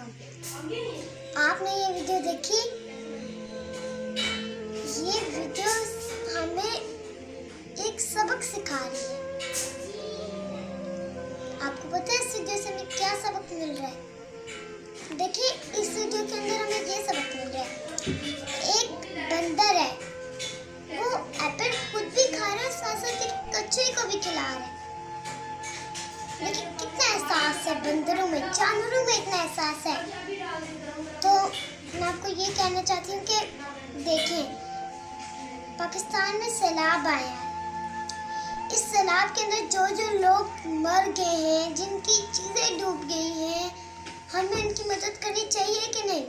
वालेकुम। आपने ये वीडियो देखी? ये वीडियो हमें एक सबक सिखा रही है। आपको पता है इस वीडियो से हमें क्या सबक मिल रहा है? देखिए, इस वीडियो के अंदर हमें ये सबक मिल रहा है। एक बंदर है, वो एप्पल खुद भी खा रहा है, साथ साथ एक कछुए को भी खिला रहा है। लेकिन कितना एहसास है बंदरों में, जानवरों में इतना एहसास है। तो मैं आपको ये कहना चाहती हूँ कि देखें, पाकिस्तान में सैलाब आया है। इस सैलाब के अंदर जो जो लोग मर गए हैं, जिनकी चीज़ें डूब गई हैं, हमें उनकी मदद करनी चाहिए कि नहीं?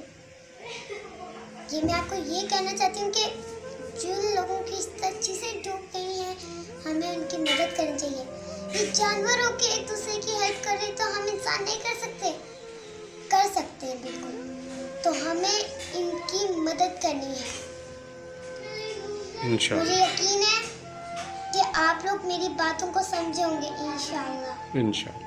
ये मैं आपको ये कहना चाहती हूँ कि जिन लोगों की इस तरह चीज़ें डूब गई हैं, हमें उनकी मदद करनी चाहिए। ये जानवर होके एक दूसरे की हेल्प कर रहे तो हम इंसान नहीं कर सकते? कर सकते हैं बिल्कुल। तो हमें इनकी मदद करनी है। इंशाअल्लाह। मुझे यकीन है कि आप लोग मेरी बातों को समझे होंगे इंशाअल्लाह। इंशाअल्लाह।